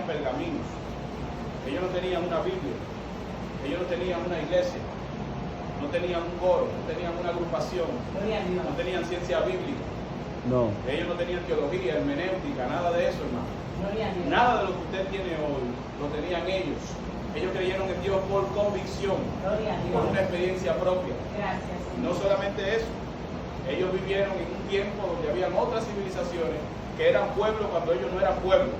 pergaminos, ellos no tenían una Biblia, ellos no tenían una iglesia, no tenían un coro, no tenían una agrupación, no tenían ciencia bíblica, No. ellos no tenían teología, hermenéutica, nada de eso, hermano. Nada de lo que usted tiene hoy lo tenían ellos. Ellos creyeron en Dios por convicción, por una experiencia propia. Gracias. No solamente eso, ellos vivieron en un tiempo donde habían otras civilizaciones que eran pueblos cuando ellos no eran pueblos.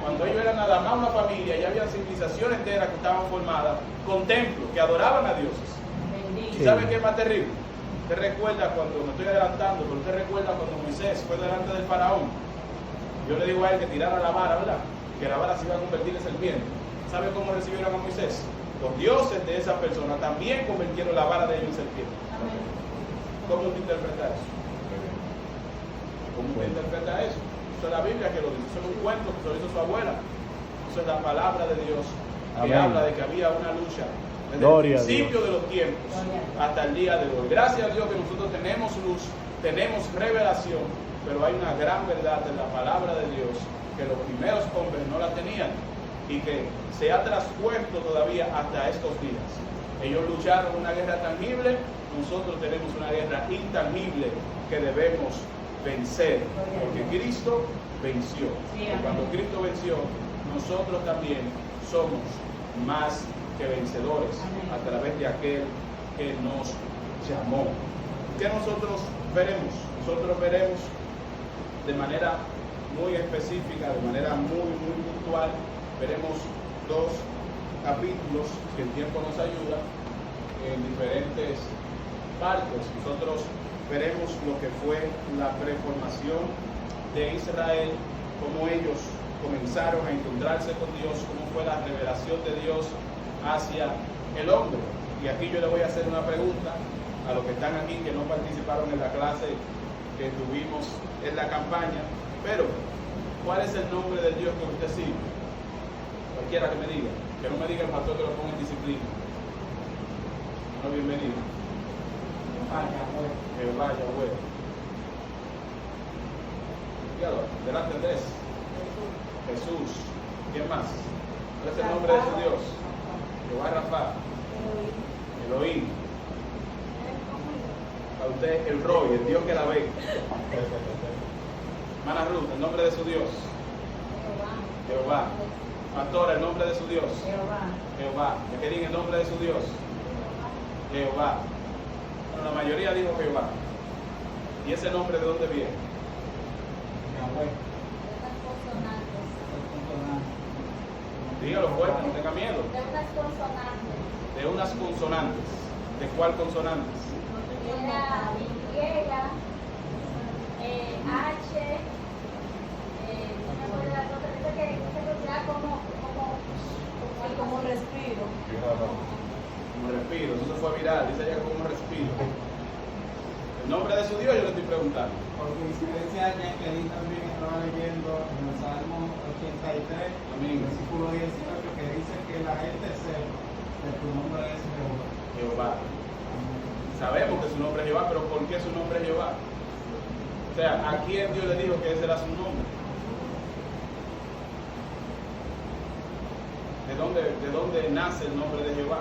Cuando ellos eran nada más una familia, ya había civilizaciones enteras que estaban formadas con templos que adoraban a dioses. ¿Y sabe qué es más terrible? Usted recuerda cuando, me estoy adelantando, pero usted recuerda cuando Moisés fue delante del faraón. Yo le digo a él que tirara la vara, ¿verdad? Que la vara se iba a convertir en serpiente. ¿Sabe cómo recibieron a Moisés? Los dioses de esa persona también convirtieron la vara de ellos en serpiente. ¿Cómo usted interpreta eso? ¿Cómo usted interpreta eso? Eso es la Biblia que lo dice. Eso es un cuento que se lo hizo su abuela. Eso es la palabra de Dios que Amén. habla de que había una lucha desde Gloria el principio de los tiempos hasta el día de hoy. Gracias a Dios que nosotros tenemos luz, tenemos revelación, pero hay una gran verdad en la palabra de Dios que los primeros hombres no la tenían y que se ha traspuesto todavía hasta estos días. Ellos lucharon una guerra tangible, nosotros tenemos una guerra intangible que debemos vencer, porque Cristo venció. Y cuando Cristo venció, nosotros también somos más que vencedores a través de aquel que nos llamó. ¿Qué nosotros veremos? Nosotros veremos de manera muy específica, de manera muy puntual, veremos dos capítulos que el tiempo nos ayuda en diferentes partes. Nosotros veremos lo que fue la preformación de Israel, cómo ellos comenzaron a encontrarse con Dios, cómo fue la revelación de Dios hacia el hombre. Y aquí yo le voy a hacer una pregunta a los que están aquí que no participaron en la clase que tuvimos en la campaña, pero ¿cuál es el nombre del Dios que usted sigue? Cualquiera que me diga, que no me diga el pastor que lo ponga en disciplina. No, bienvenido. Jehová, Yahweh. Dígalo, delante de tres. Jesús. ¿Quién más? ¿Cuál es el nombre de su Dios? Jehová Rafa. Elohim. A usted el Roy, el Dios que la ve. Hermana Ruth, el nombre de su Dios. Jehová. Pastora, el nombre de su Dios. Jehová. Querín, el nombre de su Dios. Jehová. Bueno, la mayoría dijo Jehová. ¿Y ese nombre de dónde viene? Yahweh. Dígalo fuerte, no tenga miedo. De unas consonantes. De unas consonantes. ¿De cuál consonantes? Era Y, H, no me acuerdo la otra, dice que se considera como respiro. Como respiro, eso se fue viral, dice ella como respiro. El nombre de su Dios yo le estoy preguntando. Por coincidencia, ya que ahí también estaba leyendo en el Salmo 83, Amén. versículo 18, que dice que la gente sepa que tu nombre es Jehová. Jehová. Sabemos que su nombre es Jehová, pero ¿por qué su nombre es Jehová? O sea, ¿a quién Dios le dijo que ese era su nombre? ¿De dónde nace el nombre de Jehová?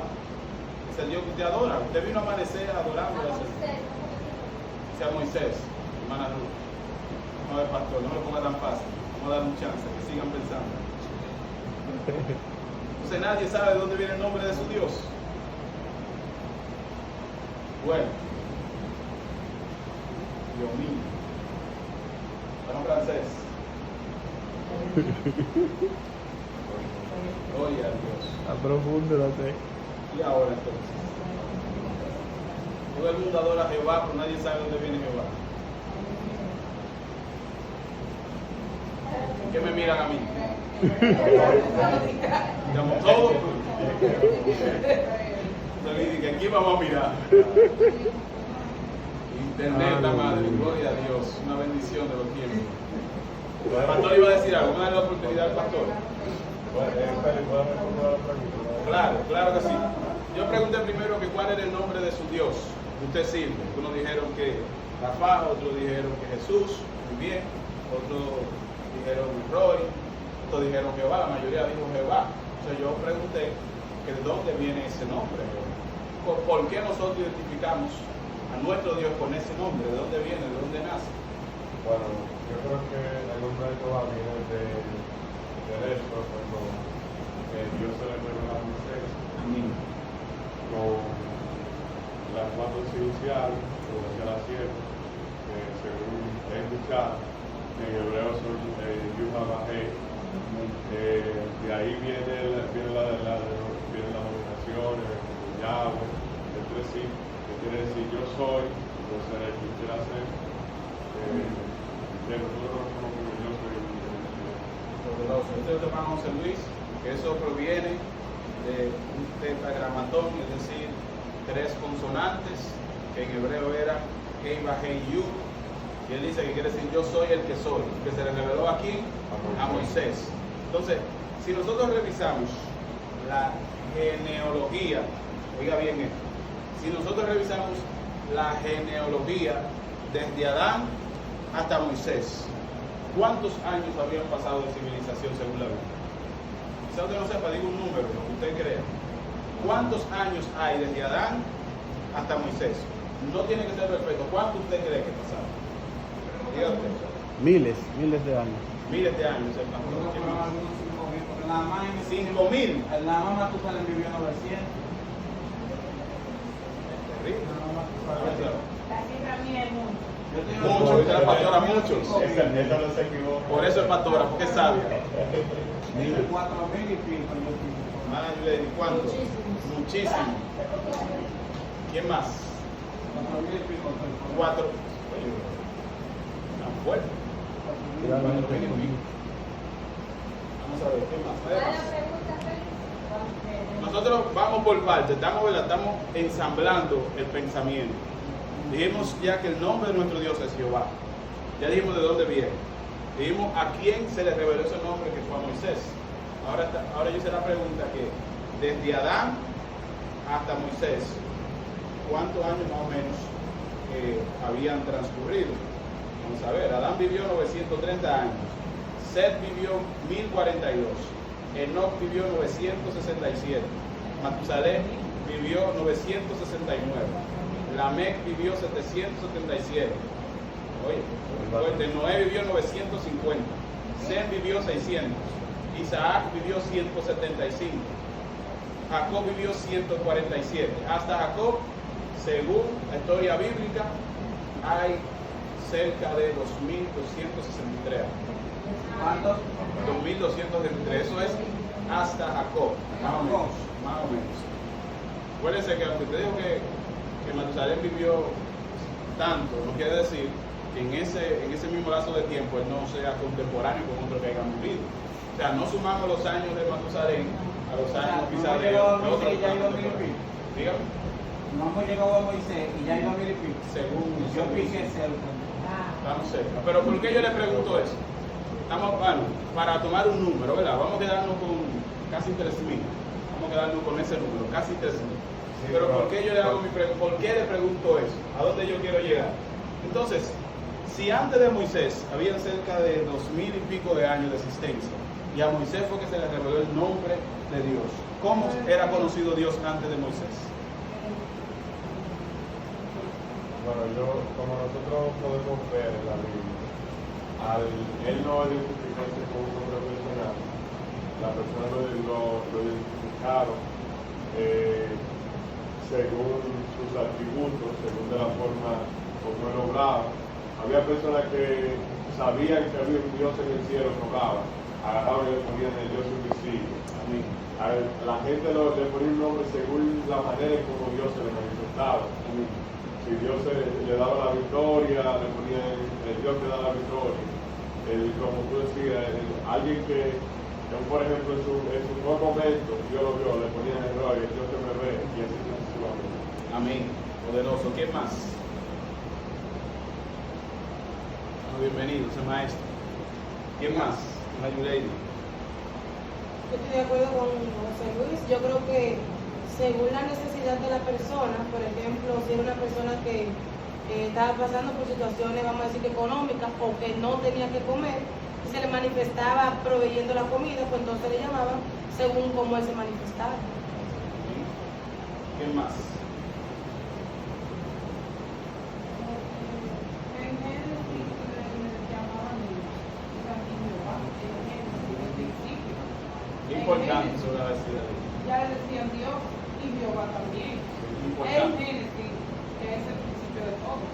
Es el Dios que usted adora. Usted vino a amanecer adorando a sea Moisés, hermana Ruth. No es pastor, no me lo ponga tan fácil. Vamos a dar un chance, que sigan pensando. Entonces nadie sabe de dónde viene el nombre de su Dios. Bueno, Dios mío. Para un francés. Gloria a Dios. A profundo no sé. Y ahora entonces. Todo el mundo adora a Jehová, pero nadie sabe dónde viene Jehová. ¿Qué me miran a mí? Estamos todos. Entonces, que aquí vamos a mirar. Internet, la madre, gloria a Dios, una bendición de los tiempos. El pastor iba a decir algo, una de la oportunidad al pastor. Claro que sí. Yo pregunté primero que cuál era el nombre de su Dios que usted sirve. Unos dijeron que Rafa, otros dijeron que Jesús, muy bien, otros dijeron Roy, todos dijeron Jehová, la mayoría dijo Jehová. Entonces yo pregunté que de dónde viene ese nombre. ¿Por qué nosotros identificamos a nuestro Dios con ese nombre? ¿De dónde viene? ¿De dónde nace? Bueno, yo creo que el nombre de Jehová viene del esto, cuando Dios se le reveló a Moisés con las cuatro iniciales, como decía la sierva, según he escuchado, en hebreo son Yuhavahé. De ahí viene la denominación, Yahweh, entre sí, que quiere decir yo soy, yo seré quien quiera ser. Que nosotros somos como yo soy. Este es el hermano José Luis, que eso proviene de un tetragramatón, es decir, 3 consonantes, que en hebreo era Hei Vahei Yud, y él dice que quiere decir yo soy el que soy, que se le reveló aquí a Moisés. Entonces, si nosotros revisamos la genealogía, oiga bien esto, si nosotros revisamos la genealogía desde Adán hasta Moisés, ¿cuántos años habían pasado de civilización según la Biblia? Quizá usted no sepa, digo un número, lo que usted crea. ¿Cuántos años hay desde Adán hasta Moisés? No tiene que ser perfecto. ¿Cuánto usted cree que pasaron? Diga usted. Miles de años. Miles de años, el Yo pastor. creo que fueron algunos 5.000, porque nada más en 5.000. nada más Matusalén vivió 900. Terrible. Nada más Matusalén. La cifra mía es mucho. Yo tengo Mucho, ahorita la pastora muchos. Esa no se equivoca. Por eso es pastora, porque es sabia. 4.000 y pico. Hermana Yuleli, ¿cuánto? Muchísimo. ¿Quién más? 4.000 y pico. 4. Oye, tan fuerte. 4.000 y pico. Vamos a ver, ¿qué más? ¿Cuál es la pregunta, Félix? Nosotros vamos por partes, estamos ensamblando el pensamiento. Dijimos ya que el nombre de nuestro Dios es Jehová. Ya dijimos de dónde viene. Dijimos a quién se le reveló ese nombre, que fue a Moisés. Ahora yo hice la pregunta que desde Adán hasta Moisés, ¿cuántos años más o menos habían transcurrido? Vamos a ver, Adán vivió 930 años, Set vivió 1042, Enoc vivió 967, Matusalén vivió 969, Lamec vivió 777, oye, de Noé vivió 950, Sem vivió 600, Isaac vivió 175, Jacob vivió 147. Hasta Jacob, según la historia bíblica, hay cerca de 2.263 años. ¿Cuántos? 2.263, eso es hasta Jacob, más o menos. Acuérdense que aunque usted dijo que Matusalén vivió tanto, no quiere decir que en ese mismo lazo de tiempo él no sea contemporáneo con otro que haya vivido. O sea, no sumamos los años de Matusalén a los años quizás de otros. Dígame. No hemos llegado a Moisés y ya iba a 1.000 y pico. Según Yo piqué cerca. estamos cerca. Pero ¿por qué yo le pregunto eso? Estamos, bueno, para tomar un número, ¿verdad? Vamos a quedarnos con casi 3.000. Vamos a quedarnos con ese número, casi 3.000. Pero ¿por qué yo le hago mi pregunta? ¿Por qué le pregunto eso? ¿A dónde yo quiero llegar? Entonces, si antes de Moisés habían cerca de 2.000 y pico de años de existencia, y a Moisés fue que se le reveló el nombre de Dios, ¿cómo era conocido Dios antes de Moisés? Bueno, como nosotros podemos ver en la Biblia, él no identificarse como un hombre personal, la persona lo identificaron según sus atributos, según de la forma como él obraba. Había personas que sabían que había un Dios en el cielo que obraba, agarraban y le ponían el Dios invisible. A la gente le ponía un nombre según la manera en como Dios se le manifestaba. Si Dios le daba la victoria, le ponía el Dios que da la victoria. Como tú decías, alguien que, por ejemplo, en su buen momento, Dios lo vio, le ponía el error y Dios que me ve, y así sucesivamente. Amén. Poderoso. ¿Qué más? Bienvenido, ese maestro. ¿Quién más? La Yuleli. Yo estoy de acuerdo con José Luis. Yo creo que según la necesidad de la persona, por ejemplo, si era una persona que estaba pasando por situaciones, vamos a decir, que económicas o que no tenía que comer, Si se le manifestaba proveyendo la comida, pues entonces le llamaban según cómo él se manifestaba. ¿Qué más? En Génesis le llamaban Jehová, en Génesis, en principio. ¿Qué importante sobre la vestida de Dios? Ya le decían Dios y Jehová también. Es En importante. Génesis, que es el principio de todo.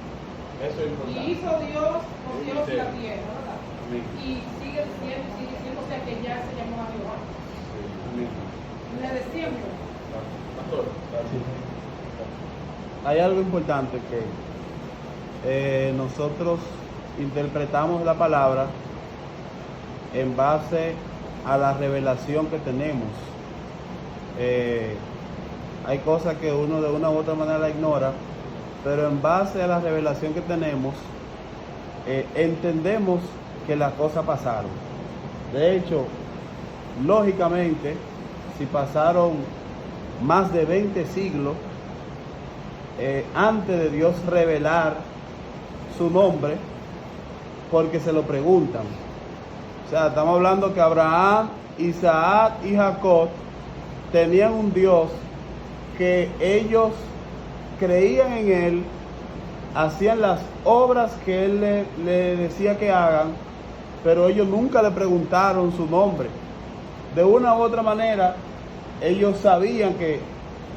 Eso es Y importante. hizo Dios los cielos y la tierra, ¿verdad? Amén. Y sigue diciendo, o sea que ya se llamaba Jehová. Amén. Le decían Jehová. Pastor. Hay algo importante que nosotros interpretamos la palabra en base a la revelación que tenemos. Hay cosas que uno de una u otra manera la ignora, pero en base a la revelación que tenemos, entendemos que las cosas pasaron. De hecho, lógicamente, si pasaron más de 20 siglos antes de Dios revelar su nombre, porque se lo preguntan. O sea, estamos hablando que Abraham, Isaac y Jacob tenían un Dios que ellos creían en él, hacían las obras que él le decía que hagan, pero ellos nunca le preguntaron su nombre. De una u otra manera, ellos sabían que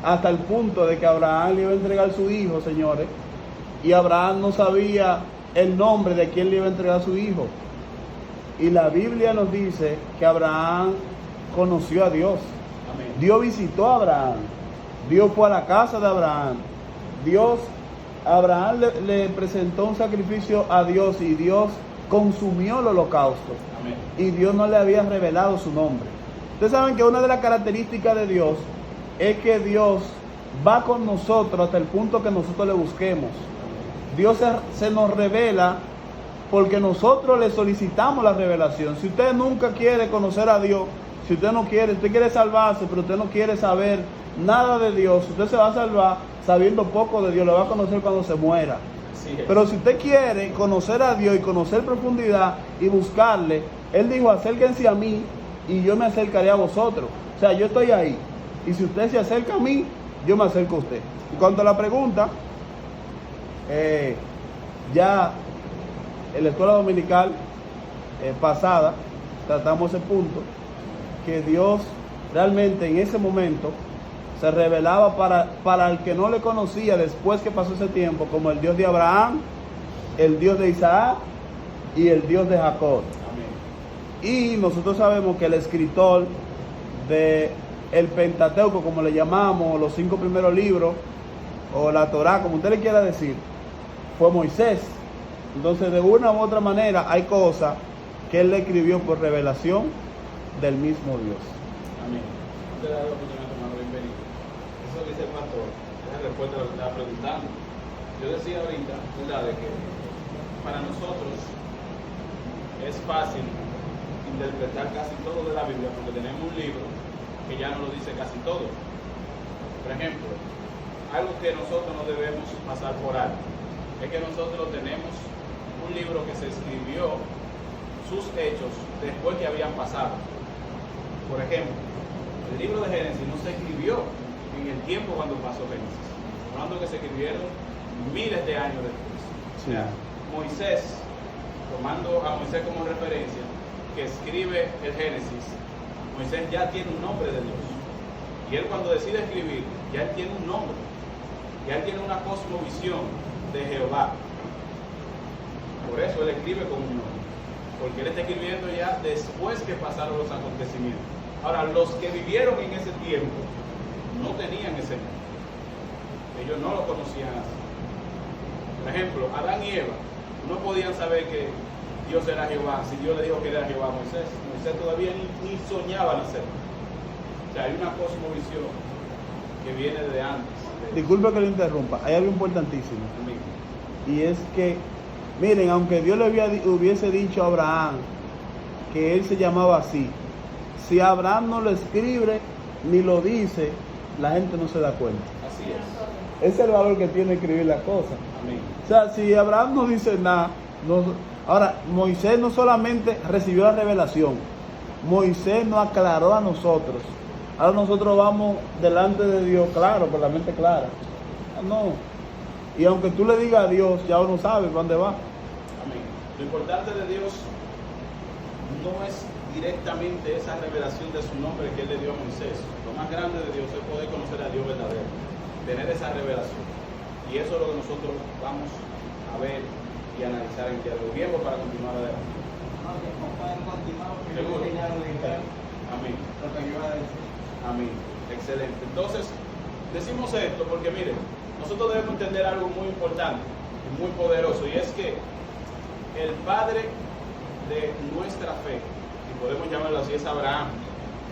hasta el punto de que Abraham le iba a entregar su hijo, señores, y Abraham no sabía el nombre de quién le iba a entregar su hijo. Y la Biblia nos dice que Abraham conoció a Dios. Amén. Dios visitó a Abraham. Dios fue a la casa de Abraham. Abraham le presentó un sacrificio a Dios y Dios consumió el holocausto. Amén. Y Dios no le había revelado su nombre. Ustedes saben que una de las características de Dios es que Dios va con nosotros hasta el punto que nosotros le busquemos. Dios se nos revela porque nosotros le solicitamos la revelación. Si usted nunca quiere conocer a Dios, si usted quiere salvarse, pero usted no quiere saber nada de Dios, usted se va a salvar sabiendo poco de Dios, lo va a conocer cuando se muera. Así es. Pero si usted quiere conocer a Dios y conocer profundidad y buscarle, Él dijo, acérquense a mí y yo me acercaré a vosotros. O sea, yo estoy ahí. Y si usted se acerca a mí, yo me acerco a usted. Y cuanto a la pregunta, ya en la escuela dominical pasada tratamos ese punto, que Dios realmente en ese momento se revelaba para el que no le conocía después que pasó ese tiempo, como el Dios de Abraham, el Dios de Isaac y el Dios de Jacob. Amén. Y nosotros sabemos que el escritor de el Pentateuco, como le llamamos, los 5 primeros libros, o la Torá, como usted le quiera decir, fue Moisés. Entonces, de una u otra manera, hay cosas que él le escribió por revelación del mismo Dios. Amén. Antes de dar la oportunidad, hermano, bienvenido. Eso dice el pastor, es la respuesta a lo que estaba preguntando. Yo decía ahorita, ¿verdad?, de que para nosotros es fácil interpretar casi todo de la Biblia porque tenemos un libro que ya nos lo dice casi todo. Por ejemplo, algo que nosotros no debemos pasar por alto es que nosotros tenemos un libro que se escribió sus hechos después que habían pasado. Por ejemplo, el libro de Génesis no se escribió en el tiempo cuando pasó Génesis, hablando que se escribieron miles de años después. Sí. O sea, Moisés, tomando a Moisés como referencia, que escribe el Génesis, Moisés ya tiene un nombre de Dios. Y él cuando decide escribir, ya él tiene un nombre. Ya él tiene una cosmovisión de Jehová. Por eso él escribe con un nombre. Porque él está escribiendo ya después que pasaron los acontecimientos. Ahora, los que vivieron en ese tiempo no tenían ese nombre. Ellos no lo conocían así. Por ejemplo, Adán y Eva no podían saber que Dios era Jehová, si Dios le dijo que era Jehová a Moisés. Moisés todavía ni soñaba nacer. O sea, hay una cosmovisión que viene de antes. Disculpe que lo interrumpa, hay algo importantísimo. Amén. Y es que, miren, aunque Dios le hubiese dicho a Abraham que él se llamaba así, si Abraham no lo escribe ni lo dice, la gente no se da cuenta. Así es. Ese es el valor que tiene escribir las cosas. Amén. O sea, si Abraham no dice nada, Ahora, Moisés no solamente recibió la revelación, Moisés nos aclaró a nosotros. Ahora nosotros vamos delante de Dios, claro, con la mente clara. No. Y aunque tú le digas a Dios, ya uno sabe para dónde va. Amén. Lo importante de Dios no es directamente esa revelación de su nombre que Él le dio a Moisés. Lo más grande de Dios es poder conocer a Dios verdadero, tener esa revelación. Y eso es lo que nosotros vamos a ver y analizar en el día de hoy. Bien, pues, para continuar adelante. No, que no pueden continuar porque yo Seguro. creo que ya lo dijeron. Amén. Lo que yo iba a decir. Amén. Excelente. Entonces, decimos esto porque miren, nosotros debemos entender algo muy importante y muy poderoso, y es que el padre de nuestra fe, y podemos llamarlo así, es Abraham.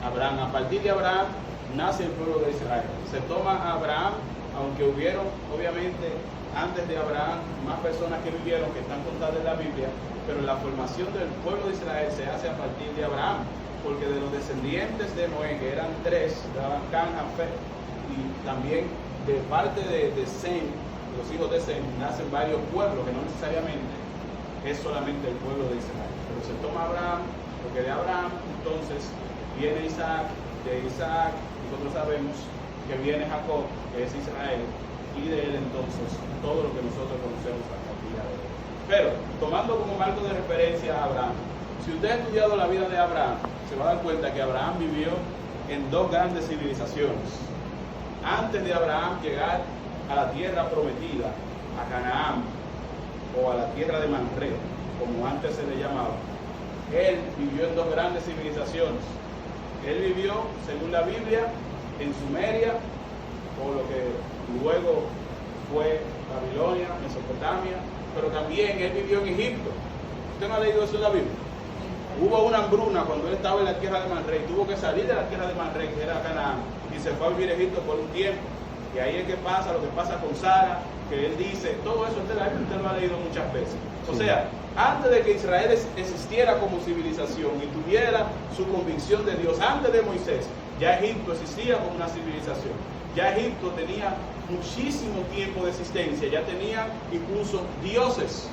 Abraham, a partir de Abraham nace el pueblo de Israel. Se toma a Abraham, aunque hubieron obviamente antes de Abraham más personas que vivieron, que están contadas en la Biblia, pero la formación del pueblo de Israel se hace a partir de Abraham, porque de los descendientes de Noé, que eran tres, Cam, Jafet, y también de parte de Sem, los hijos de Sem, nacen varios pueblos, que no necesariamente es solamente el pueblo de Israel. Pero se toma Abraham, porque de Abraham entonces viene Isaac, de Isaac nosotros sabemos que viene Jacob, que es Israel, y de él entonces todo lo que nosotros conocemos hasta el día de hoy. Pero, tomando como marco de referencia a Abraham, si usted ha estudiado la vida de Abraham, se va a dar cuenta que Abraham vivió en dos grandes civilizaciones. Antes de Abraham llegar a la tierra prometida, a Canaán, o a la tierra de Manre, como antes se le llamaba, él vivió en dos grandes civilizaciones. Él vivió, según la Biblia, en Sumeria, o lo que luego fue Babilonia, Mesopotamia, pero también él vivió en Egipto. ¿Usted no ha leído eso en la Biblia? Hubo una hambruna cuando él estaba en la tierra de Manre, y tuvo que salir de la tierra de Manre, que era Canaán, y se fue a vivir a Egipto por un tiempo. Y ahí es que pasa lo que pasa con Sara, que él dice, todo eso usted lo ha leído muchas veces. O sea, antes de que Israel existiera como civilización y tuviera su convicción de Dios, antes de Moisés, ya Egipto existía como una civilización. Ya Egipto tenía muchísimo tiempo de existencia, ya tenía incluso dioses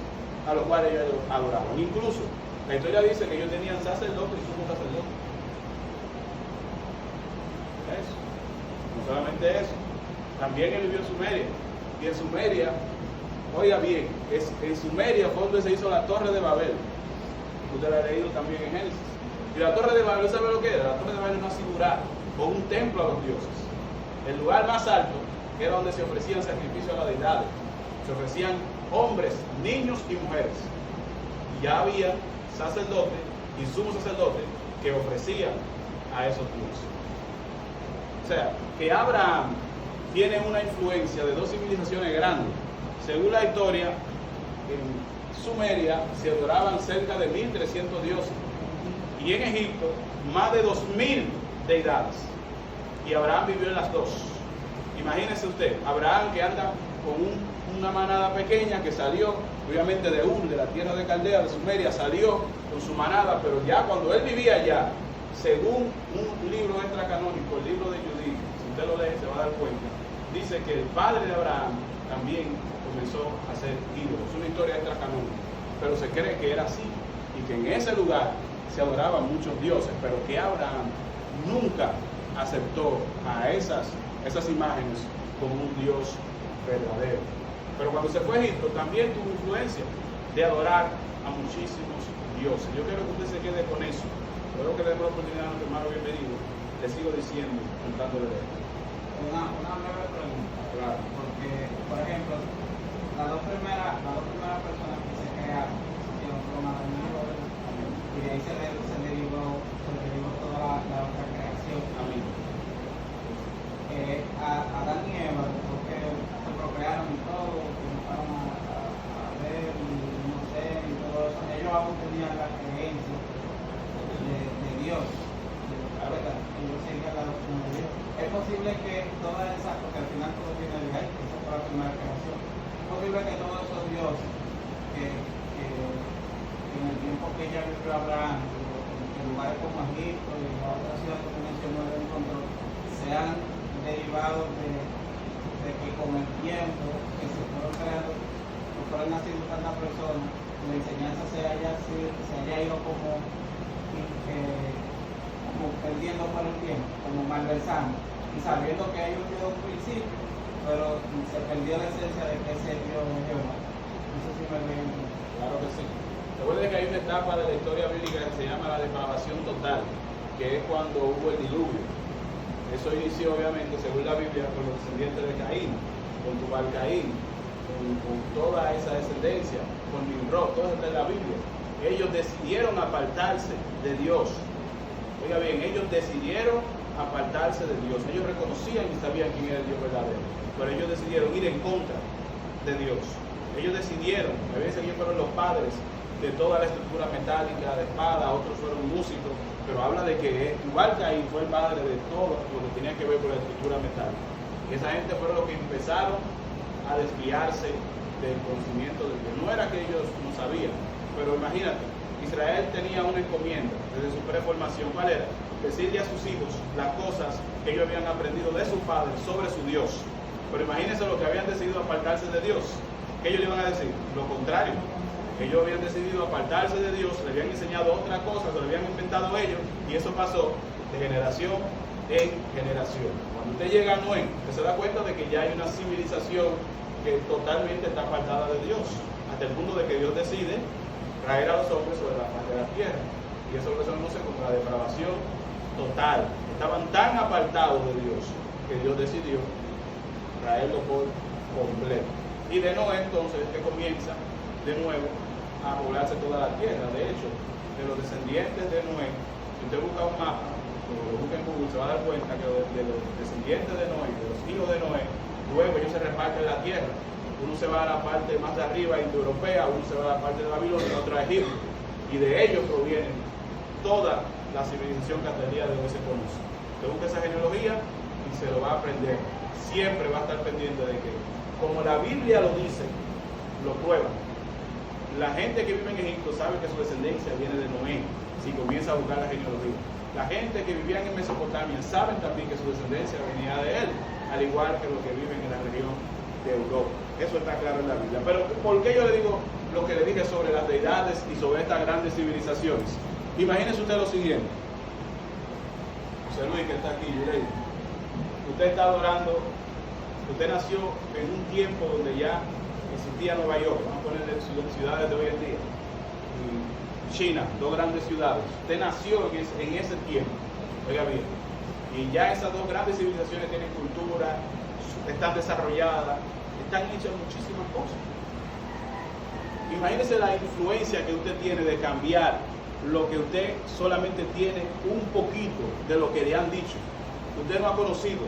a los cuales ellos adoraban. Incluso, la historia dice que ellos tenían sacerdotes y sumos sacerdotes. Eso. No solamente eso, también él vivió en Sumeria. Y en Sumeria, oiga bien, en Sumeria fue donde se hizo la Torre de Babel. Usted lo ha leído también en Génesis. Y la Torre de Babel, ¿sabe lo que era? La Torre de Babel es una ciudad o un templo a los dioses. El lugar más alto era donde se ofrecían sacrificios a las deidades. Se ofrecían hombres, niños y mujeres. Y ya había sacerdotes y sumos sacerdotes que ofrecían a esos dioses. O sea, que Abraham tiene una influencia de dos civilizaciones grandes. Según la historia, en Sumeria se adoraban cerca de 1.300 dioses. Y en Egipto, más de 2.000 deidades. Y Abraham vivió en las dos. Imagínese usted, Abraham que anda con una manada pequeña que salió, obviamente de Ur, de la tierra de Caldea, de Sumeria, salió con su manada, pero ya cuando él vivía allá, según un libro extracanónico, el libro de Judith, si usted lo lee se va a dar cuenta, dice que el padre de Abraham también comenzó a hacer ídolos. Es una historia extracanónica, pero se cree que era así, y que en ese lugar se adoraban muchos dioses, pero que Abraham nunca aceptó a esas imágenes como un Dios verdadero. Pero cuando se fue a Egipto también tuvo influencia de adorar a muchísimos dioses. Yo quiero que usted se quede con eso. Luego que le demos la oportunidad a nuestro hermano bienvenido, le sigo diciendo, contándole de esto. Una breve pregunta. Claro. Porque, por ejemplo, las dos primeras personas que se crearon, fueron Adán y Eva, y de ahí se derivó toda la otra creación. Amén. Adán y Eva, porque se procrearon y todo, comenzaron a ver y no sé, y todo eso, ellos aún tenían la creencia de Dios, ellos seguían la doctrina de Dios. Es posible que todas esas, porque al final todo viene de ahí, esa fue la primera creación, es posible que todos esos dioses que en el tiempo que ella vivió Abraham, en lugares como Egipto y la otra ciudad que mencionó el encontró, sean derivados de que con el tiempo que se fueron creando, que fueron naciendo tantas personas, la enseñanza se haya ido como perdiendo por el tiempo, como malversando, y sabiendo que hay un Dios principio, pero se perdió la esencia de que ese Dios es Jehová. No sé si me ven. Claro que sí. Recuerden que hay una etapa de la historia bíblica que se llama la depravación total, que es cuando hubo el diluvio. Eso inició obviamente, según la Biblia, con los descendientes de Caín, con Tubal Caín, con toda esa descendencia, con Nimrod, todo eso está en la Biblia. Ellos decidieron apartarse de Dios. Oiga bien, ellos decidieron apartarse de Dios. Ellos reconocían y sabían quién era el Dios verdadero, pero ellos decidieron ir en contra de Dios. Ellos decidieron, a veces ellos fueron los padres de toda la estructura metálica, de espada, otros fueron músicos, pero habla de que Tubal Caín fue el padre de todo lo que tenía que ver con la estructura metálica. Y esa gente fueron los que empezaron a desviarse del conocimiento de Dios. No era que ellos no sabían, pero imagínate, Israel tenía una encomienda desde su preformación. ¿Cuál era? Decirle a sus hijos las cosas que ellos habían aprendido de su padre sobre su Dios. Pero imagínense lo que habían decidido apartarse de Dios. ¿Qué ellos le iban a decir? Lo contrario. Ellos habían decidido apartarse de Dios, le habían enseñado otra cosa, se lo habían inventado ellos, y eso pasó de generación en generación. Cuando usted llega a Noé, usted se da cuenta de que ya hay una civilización que totalmente está apartada de Dios, hasta el punto de que Dios decide traer a los hombres sobre la faz de la tierra. Y eso lo conoce como la depravación total. Estaban tan apartados de Dios que Dios decidió traerlo por completo. Y de Noé entonces que comienza de nuevo a poblarse toda la tierra. De hecho, de los descendientes de Noé, si usted busca un mapa, o lo busca en Google, se va a dar cuenta que de los descendientes de Noé, de los hijos de Noé, luego ellos se reparten la tierra. Uno se va a la parte más de arriba, indoeuropea, uno se va a la parte de Babilonia, otro a Egipto. Y de ellos proviene toda la civilización que hasta el día de hoy se conoce. Usted busca esa genealogía y se lo va a aprender. Siempre va a estar pendiente de que, como la Biblia lo dice, lo prueba. La gente que vive en Egipto sabe que su descendencia viene de Noé, si comienza a buscar la genealogía. La gente que vivía en Mesopotamia saben también que su descendencia venía de él, al igual que los que viven en la región de Europa. Eso está claro en la Biblia. Pero ¿por qué yo le digo lo que le dije sobre las deidades y sobre estas grandes civilizaciones? Imagínese usted lo siguiente. José Luis, que está aquí, Yurey. Usted está adorando, usted nació en un tiempo donde ya existía Nueva York, vamos a ponerle ciudades de hoy en día, y China, dos grandes ciudades. Usted nació en ese tiempo, oiga bien, y ya esas dos grandes civilizaciones tienen cultura, están desarrolladas, están hechas muchísimas cosas. Imagínese la influencia que usted tiene de cambiar lo que usted solamente tiene un poquito de lo que le han dicho. Usted no ha conocido.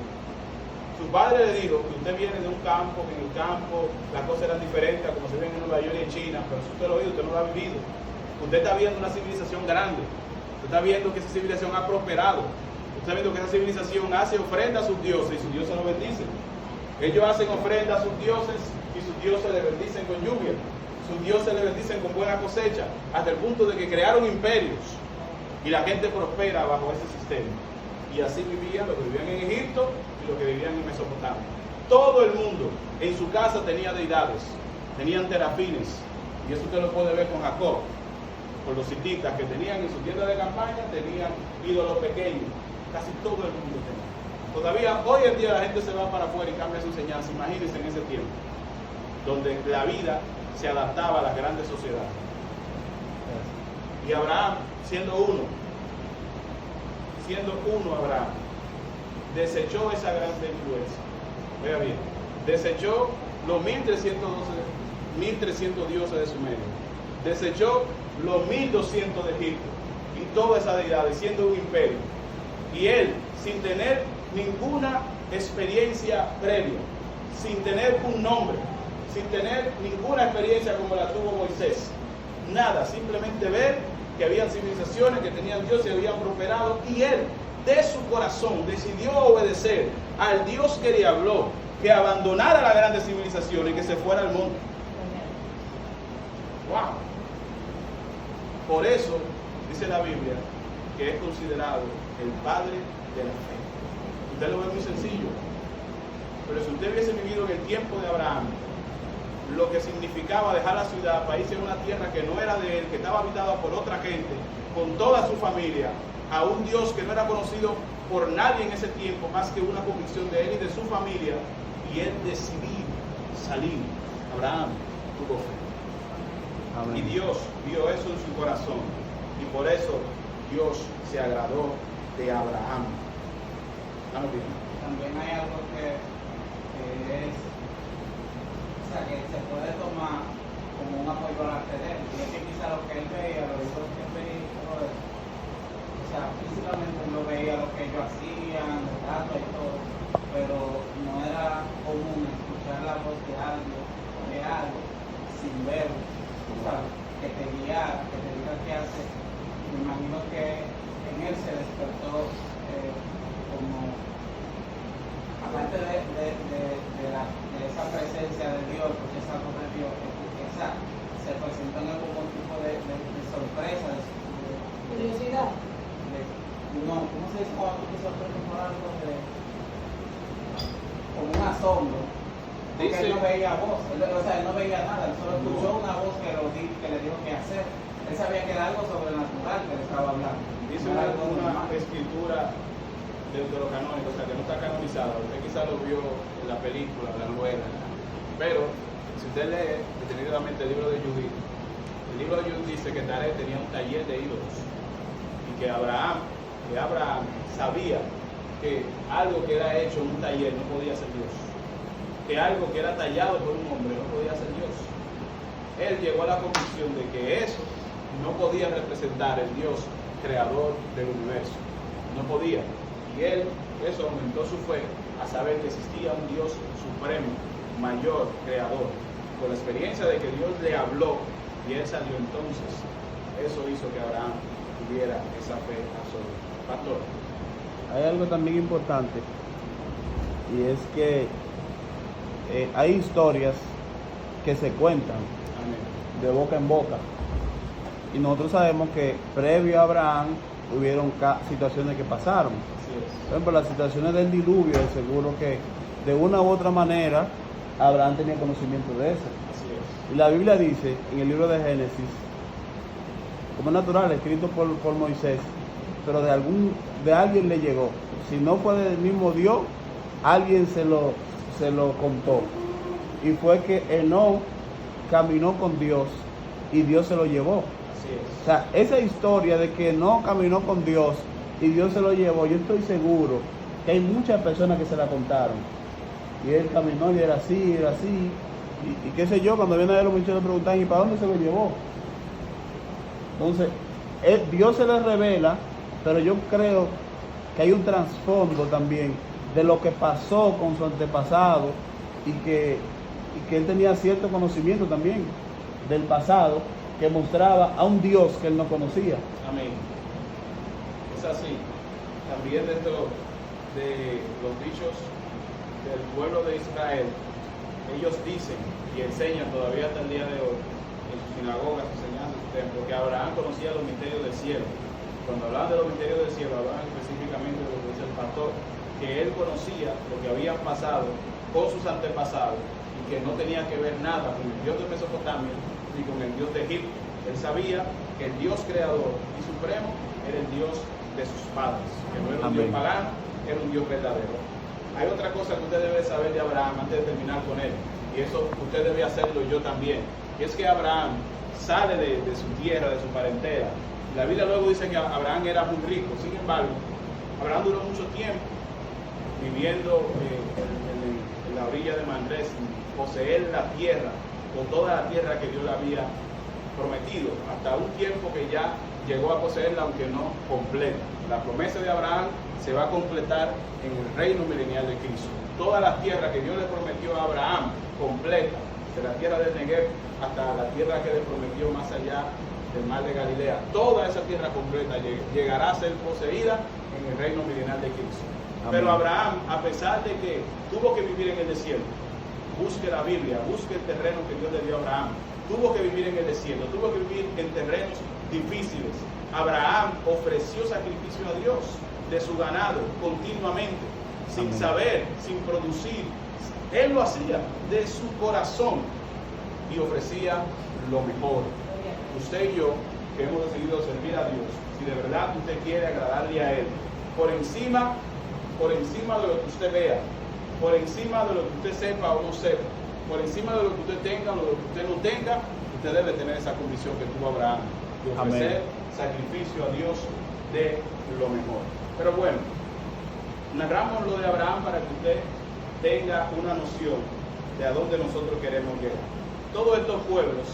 Su padre le dijo que usted viene de un campo, que en el campo las cosas eran diferentes a como se ven en Nueva York y en China, pero si usted lo ha oído, usted no lo ha vivido. Usted está viendo una civilización grande. Usted está viendo que esa civilización ha prosperado. Usted está viendo que esa civilización hace ofrenda a sus dioses y sus dioses lo bendicen. Ellos hacen ofrenda a sus dioses y sus dioses le bendicen con lluvia. Sus dioses le bendicen con buena cosecha, hasta el punto de que crearon imperios y la gente prospera bajo ese sistema. Y así vivían los que vivían en Egipto y los que vivían en Mesopotamia. Todo el mundo en su casa tenía deidades, tenían terafines, y eso usted lo puede ver con Jacob, con los hititas que tenían en su tienda de campaña, tenían ídolos pequeños, casi todo el mundo tenía. Todavía hoy en día la gente se va para afuera y cambia su enseñanza. Imagínense en ese tiempo, donde la vida se adaptaba a las grandes sociedades. Y Abraham, siendo uno Abraham, desechó esa gran influencia. Vea bien, desechó los 1300 dioses de Sumeria, desechó los 1200 de Egipto y toda esa deidad, siendo un imperio. Y él, sin tener ninguna experiencia previa, sin tener un nombre, sin tener ninguna experiencia como la tuvo Moisés, nada, simplemente ver que habían civilizaciones que tenían Dios y habían prosperado, y él de su corazón decidió obedecer al Dios que le habló, que abandonara las grandes civilizaciones y que se fuera al monte. ¡Wow! Por eso dice la Biblia que es considerado el padre de la fe. Usted lo ve muy sencillo, pero si usted hubiese vivido en el tiempo de Abraham, lo que significaba dejar la ciudad para irse a una tierra que no era de él, que estaba habitada por otra gente, con toda su familia, a un Dios que no era conocido por nadie en ese tiempo, más que una convicción de él y de su familia, y él decidió salir. Abraham tuvo fe. Amén. Y Dios vio eso en su corazón, y por eso Dios se agradó de Abraham. Vamos bien. También hay algo que es, o sea, que se puede tomar como un apoyo a la fe de él, y es que quizá lo que él veía, lo que él veía y todo eso, o sea, físicamente él no veía lo que ellos hacían, el trato y todo, pero no era común escuchar la voz de algo o de algo sin verlo, o sea, que te guiara, que te diga qué hacer. Me imagino que en él se despertó como, aparte de esa presencia de Dios, porque es algo de Dios, esa se presentó en algún tipo de sorpresa, Curiosidad. no, ¿cómo se dice cuando tú te sorprendes por algo? Como un asombro. Porque Dice, él no veía voz, o sea, él no veía nada, él solo escuchó una voz que le dijo qué hacer. Él sabía que era algo sobrenatural que le estaba hablando. dice No era algo una normal. escritura deuterocanónica, o sea, que no está canonizada. Usted quizá lo vio en la película, la novela. Pero, si usted lee detenidamente el libro de Judith, el libro de Judith dice que Taré tenía un taller de ídolos. Y que Abraham sabía que algo que era hecho en un taller no podía ser Dios. Que algo que era tallado por un hombre no podía ser Dios. Él llegó a la convicción de que eso no podía representar el Dios creador del universo. No podía. Y él, eso aumentó su fe a saber que existía un Dios supremo, mayor, creador. Con la experiencia de que Dios le habló y él salió entonces, eso hizo que Abraham tuviera esa fe absoluta. Pastor. Hay algo también importante, y es que hay historias que se cuentan Amén. de boca en boca, y nosotros sabemos que previo a Abraham hubieron situaciones que pasaron. Así es. Por ejemplo, las situaciones del diluvio, seguro que de una u otra manera Abraham tenía conocimiento de eso. Así es. Y la Biblia dice en el libro de Génesis, como es natural, escrito por Moisés, pero de alguien le llegó. Si no fue del mismo Dios, alguien se lo contó. Y fue que Enoc caminó con Dios y Dios se lo llevó. Así es. O sea, esa historia de que Enoc caminó con Dios y Dios se lo llevó, yo estoy seguro que hay muchas personas que se la contaron. Y él caminó y era así, y qué sé yo, cuando viene a ver los muchachos le preguntan, ¿y para dónde se lo llevó? Entonces, Dios se le revela, pero yo creo que hay un trasfondo también de lo que pasó con su antepasado y que él tenía cierto conocimiento también del pasado que mostraba a un Dios que él no conocía. Amén. Es así. También dentro de los dichos del pueblo de Israel, ellos dicen y enseñan todavía hasta el día de hoy en sus sinagogas, enseñando en su templo, que Abraham conocía los misterios del cielo. Cuando hablaban de los misterios del cielo, hablaban específicamente de lo que dice el pastor, que él conocía lo que habían pasado con sus antepasados y que no tenía que ver nada con el Dios de Mesopotamia ni con el Dios de Egipto. Él sabía que el Dios creador y supremo era el Dios de sus padres, que no era un Dios pagano, era un Dios verdadero. Hay otra cosa que usted debe saber de Abraham antes de terminar con él, y eso usted debe hacerlo y yo también, y es que Abraham sale de su tierra, de su parentela. La Biblia luego dice que Abraham era muy rico, sin embargo, Abraham duró mucho tiempo viviendo en la orilla de Mamre, sin poseer la tierra, o toda la tierra que Dios le había prometido, hasta un tiempo que ya llegó a poseerla, aunque no completa. La promesa de Abraham se va a completar en el reino milenial de Cristo. Toda la tierra que Dios le prometió a Abraham, completa, de la tierra del Negev hasta la tierra que le prometió más allá del mar de Galilea, toda esa tierra completa llegará a ser poseída en el reino milenial de Cristo. Amén. Pero Abraham, a pesar de que tuvo que vivir en el desierto, busque la Biblia, busque el terreno que Dios le dio a Abraham, tuvo que vivir en el desierto, tuvo que vivir en terrenos difíciles. Abraham ofreció sacrificio a Dios de su ganado continuamente, sin saber, sin producir. Él lo hacía de su corazón. y ofrecía lo mejor. Usted y yo, que hemos decidido servir a Dios, si de verdad usted quiere agradarle a Él, por encima de lo que usted vea, por encima de lo que usted sepa o no sepa, por encima de lo que usted tenga o de lo que usted no tenga, usted debe tener esa condición que tuvo Abraham, de ofrecer sacrificio a Dios de lo mejor. Pero bueno, narramos lo de Abraham para que usted tenga una noción de a dónde nosotros queremos llegar. Todos estos pueblos,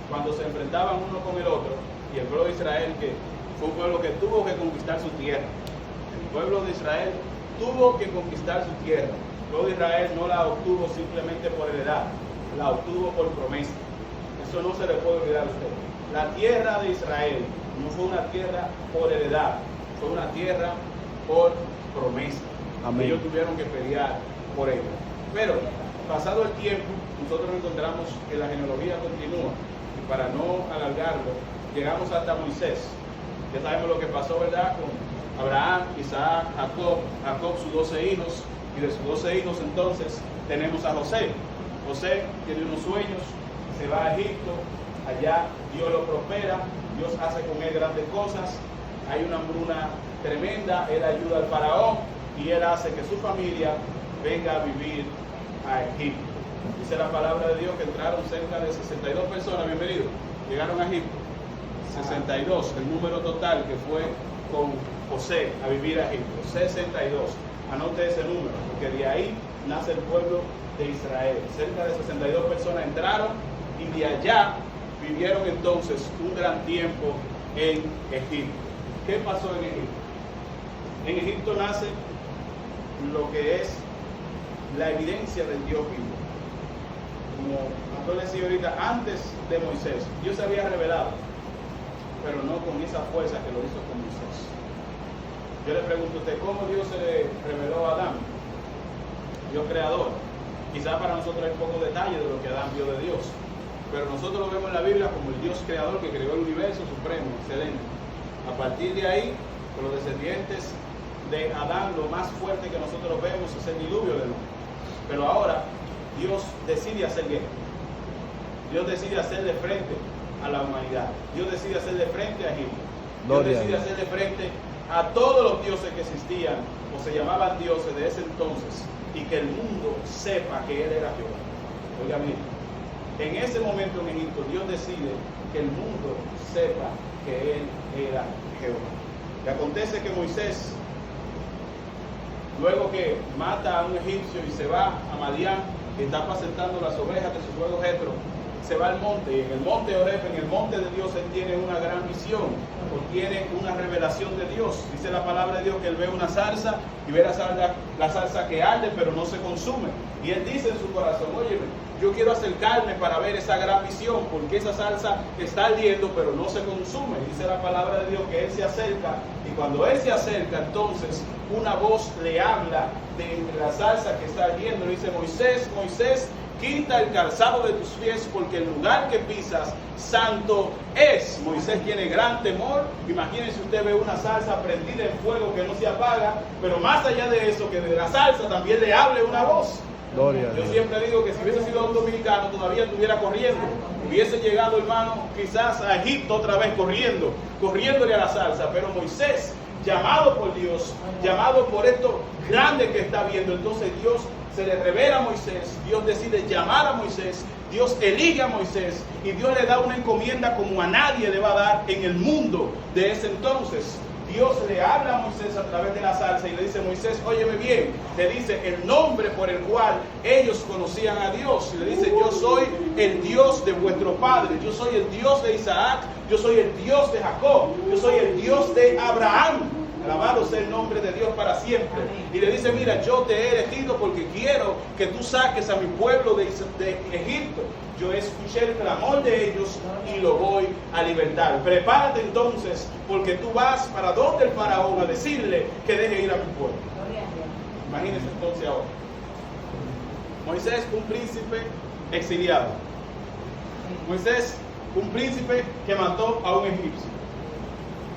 cuando se enfrentaban uno con el otro, y el pueblo de Israel, que fue un pueblo que tuvo que conquistar su tierra, el pueblo de Israel tuvo que conquistar su tierra. El pueblo de Israel no la obtuvo simplemente por heredad, la obtuvo por promesa. Eso no se le puede olvidar a usted. La tierra de Israel no fue una tierra por heredad, fue una tierra por promesa. Amén. Ellos tuvieron que pelear por ella. Pero, pasado el tiempo, nosotros encontramos que la genealogía continúa. Y para no alargarlo, llegamos hasta Moisés. Ya sabemos lo que pasó, ¿verdad? Con Abraham, Isaac, Jacob, sus 12 hijos. Y de sus 12 hijos, entonces, tenemos a José. José tiene unos sueños, se va a Egipto, allá Dios lo prospera, Dios hace con él grandes cosas, hay una hambruna tremenda, él ayuda al faraón y él hace que su familia venga a vivir a Egipto. Dice la palabra de Dios que entraron cerca de 62 personas, bienvenidos, llegaron a Egipto, 62, el número total que fue con José a vivir a Egipto, 62, anote ese número, porque de ahí nace el pueblo de Israel. Cerca de 62 personas entraron y de allá vivieron entonces un gran tiempo en Egipto. ¿Qué pasó en Egipto? En Egipto nace lo que es la evidencia del Dios vivo. Como Pastor decía ahorita, antes de Moisés, Dios se había revelado, pero no con esa fuerza que lo hizo con Moisés. Yo le pregunto a usted, ¿cómo Dios se le reveló a Adán? Dios creador. Quizás para nosotros hay poco detalle de lo que Adán vio de Dios, pero nosotros lo vemos en la Biblia como el Dios creador que creó el universo supremo, excelente. A partir de ahí, con los descendientes de Adán, lo más fuerte que nosotros vemos es el diluvio del mundo. Pero ahora, Dios decide hacer guerra. Dios decide hacerle frente a la humanidad. Dios decide hacerle frente a Egipto. Dios decide hacerle frente a todos los dioses que existían o se llamaban dioses de ese entonces, y que el mundo sepa que Él era Jehová. Oiga bien, en ese momento en Egipto Dios decide que el mundo sepa que Él era Jehová. Y acontece que Moisés, luego que mata a un egipcio y se va a Madián, que está apacentando las ovejas de su suegro Jetro, se va al monte, y en el monte Oreb, en el monte de Dios, él tiene una gran visión, obtiene una revelación de Dios. Dice la palabra de Dios que él ve una zarza y ve la zarza que arde pero no se consume, y él dice en su corazón, óyeme, yo quiero acercarme para ver esa gran visión, porque esa zarza está ardiendo pero no se consume. Dice la palabra de Dios que él se acerca, y cuando él se acerca, entonces una voz le habla de entre la zarza que está ardiendo, y dice, Moisés, Moisés, quita el calzado de tus pies, porque el lugar que pisas santo es. Moisés tiene gran temor. Imagínense, usted ve una zarza prendida en fuego que no se apaga, pero más allá de eso, que de la zarza también le hable una voz. Yo siempre digo que si hubiese sido un dominicano todavía estuviera corriendo, hubiese llegado, hermano, quizás a Egipto otra vez corriéndole a la zarza. Pero Moisés, llamado por Dios, llamado por esto grande que está viendo, entonces Dios se le revela a Moisés, Dios decide llamar a Moisés, Dios elige a Moisés, y Dios le da una encomienda como a nadie le va a dar en el mundo de ese entonces. Dios le habla a Moisés a través de la zarza y le dice, Moisés, óyeme bien, le dice el nombre por el cual ellos conocían a Dios, y le dice, yo soy el Dios de vuestro padre, yo soy el Dios de Isaac, yo soy el Dios de Jacob, yo soy el Dios de Abraham. Alabado sea el nombre de Dios para siempre. Y le dice, mira, yo te he elegido porque quiero que tú saques a mi pueblo de Egipto. Yo escuché el clamor de ellos y lo voy a libertar. Prepárate entonces, porque tú vas para donde el faraón a decirle que deje ir a mi pueblo. Imagínense entonces ahora. Moisés, un príncipe exiliado. Moisés, un príncipe que mató a un egipcio.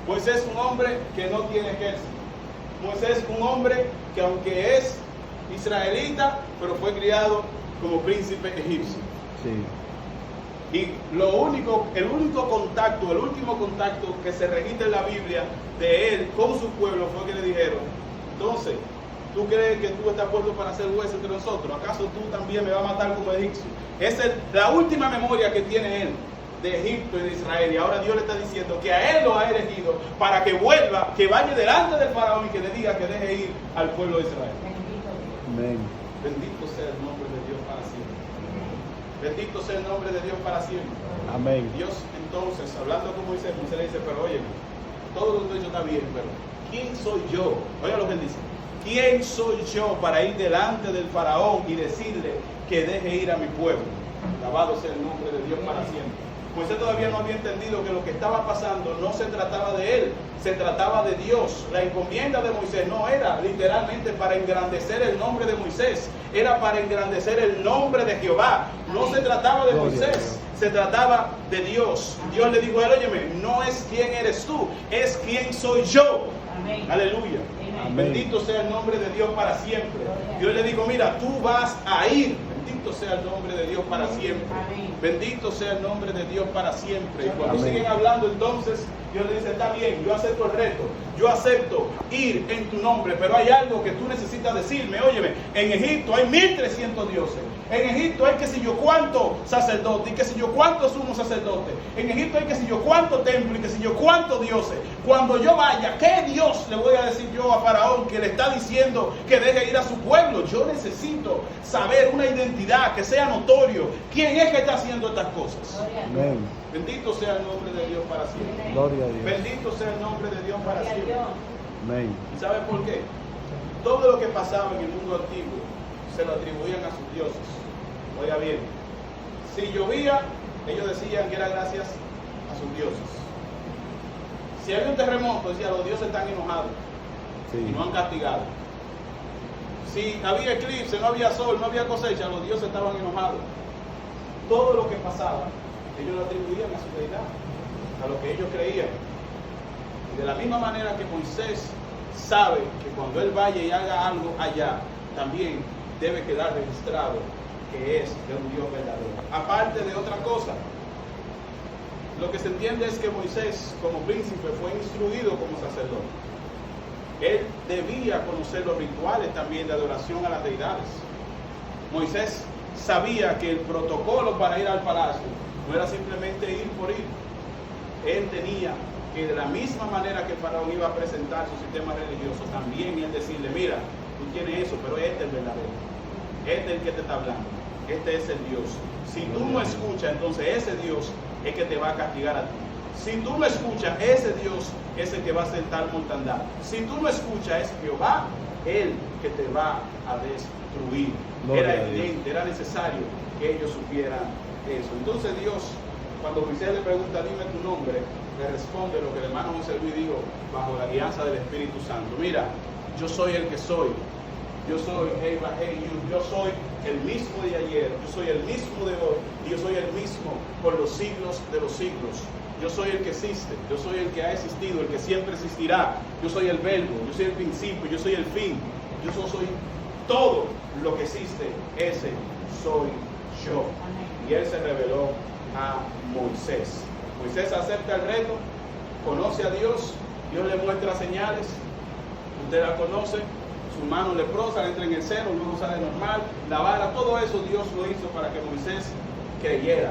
Moisés, un hombre que no tiene ejército. Moisés, un hombre que aunque es israelita, pero fue criado como príncipe egipcio. Sí. Y el último contacto que se registra en la Biblia de él con su pueblo fue que le dijeron: entonces, ¿tú crees que tú estás puesto para ser juez entre nosotros? ¿Acaso tú también me vas a matar como egipcio? Esa es la última memoria que tiene él de Egipto y de Israel. Y ahora Dios le está diciendo que a él lo ha elegido para que vuelva, que vaya delante del faraón y que le diga que deje ir al pueblo de Israel. Amén. Bendito sea el nombre de Dios para siempre. Bendito sea el nombre de Dios para siempre. Amén. Dios entonces, hablando con Moisés le dice: pero oye, todo lo que tú dicho está bien, pero ¿quién soy yo? Oiga lo que él dice: ¿quién soy yo para ir delante del faraón y decirle que deje ir a mi pueblo? Alabado sea el nombre de Dios para siempre. Moisés todavía no había entendido que lo que estaba pasando no se trataba de él, se trataba de Dios. La encomienda de Moisés no era literalmente para engrandecer el nombre de Moisés, era para engrandecer el nombre de Jehová. No se trataba de Moisés, se trataba de Dios. Dios le dijo a él: óyeme, no es quién eres tú, es quién soy yo. Amén. Aleluya. Amén. Bendito sea el nombre de Dios para siempre. Dios le dijo: mira, tú vas a ir. Bendito sea el nombre de Dios para siempre. Amén. Bendito sea el nombre de Dios para siempre. Y cuando Amén. siguen hablando, entonces Dios le dice: está bien, yo acepto el reto, yo acepto ir en tu nombre, pero hay algo que tú necesitas decirme. Óyeme, en Egipto hay 1300 dioses. En Egipto hay que sé yo cuánto sacerdote y que sé yo cuánto sumo sacerdote. En Egipto hay que sé yo cuánto templo y que sé yo cuánto dioses. Cuando yo vaya, ¿qué Dios le voy a decir yo a Faraón que le está diciendo que deje ir a su pueblo? Yo necesito saber una identidad que sea notorio. ¿Quién es que está haciendo estas cosas? Amén. Bendito sea el nombre de Dios para siempre. Gloria a Dios. Bendito sea el nombre de Dios para siempre. Amén. ¿Y sabe por qué? Todo lo que pasaba en el mundo antiguo se lo atribuían a sus dioses. Oiga bien, si llovía, ellos decían que era gracias a sus dioses. Si había un terremoto, decían: los dioses están enojados y no han castigado. Si había eclipse, no había sol, no había cosecha, los dioses estaban enojados. Todo lo que pasaba, ellos lo atribuían a su deidad, a lo que ellos creían. Y de la misma manera que Moisés sabe que cuando él vaya y haga algo allá, también debe quedar registrado que es de un Dios verdadero. Aparte de otra cosa, lo que se entiende es que Moisés, como príncipe, fue instruido como sacerdote. Él debía conocer los rituales también de adoración a las deidades. Moisés sabía que el protocolo para ir al palacio no era simplemente ir por ir. Él tenía que, de la misma manera que Faraón iba a presentar su sistema religioso, también él decirle: mira, tú tienes eso, pero este es el verdadero. Este es el que te está hablando. Este es el Dios. Si tú no escuchas, entonces ese Dios es que te va a castigar a ti. Si tú no escuchas, ese Dios es el que va a sentar mortandad. Si tú no escuchas, es Jehová, Él que te va a destruir. Era evidente, era necesario que ellos supieran eso. Entonces Dios, cuando Moisés le pregunta: dime tu nombre, le responde lo que el hermano José Luis dijo bajo la guianza del Espíritu Santo: mira, yo soy el que soy. Yo soy yo soy el mismo de ayer, yo soy el mismo de hoy, y yo soy el mismo por los siglos de los siglos. Yo soy el que existe, yo soy el que ha existido, el que siempre existirá. Yo soy el verbo, yo soy el principio, yo soy el fin. Yo soy todo lo que existe, ese soy yo. Y él se reveló a Moisés. Moisés acepta el reto, conoce a Dios, Dios le muestra señales, usted la conoce. Su mano leprosa entra en el seno, luego sale normal, la vara, todo eso Dios lo hizo para que Moisés creyera,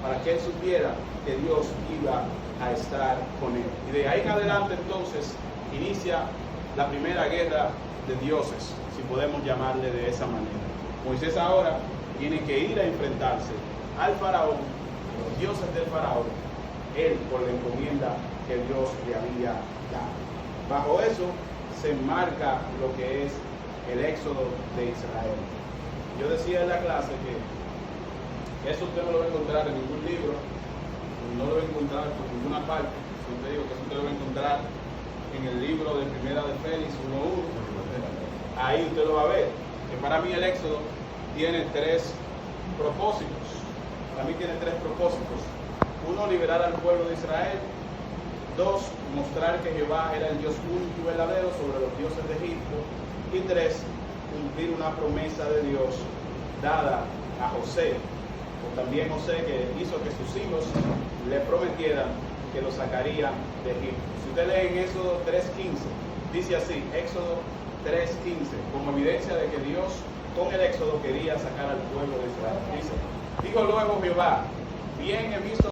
para que él supiera que Dios iba a estar con él. Y de ahí en adelante entonces inicia la primera guerra de dioses, si podemos llamarle de esa manera. Moisés ahora tiene que ir a enfrentarse al faraón, los dioses del faraón, él por la encomienda que Dios le había dado. Bajo eso se enmarca lo que es el éxodo de Israel. Yo decía en la clase que eso usted no lo va a encontrar en ningún libro, no lo va a encontrar por ninguna parte. Yo te digo que eso usted lo va a encontrar en el libro de Primera de Félix 1:1. Ahí usted lo va a ver. Que para mí el éxodo tiene tres propósitos. Para mí tiene tres propósitos. Uno, liberar al pueblo de Israel. Dos, mostrar que Jehová era el Dios único y verdadero sobre los dioses de Egipto. Y tres, cumplir una promesa de Dios dada a José O también José, que hizo que sus hijos le prometieran que lo sacaría de Egipto. Si usted lee en Éxodo 3:15, dice así, Éxodo 3:15, como evidencia de que Dios con el Éxodo quería sacar al pueblo de Israel. Dice, dijo luego Jehová, bien he visto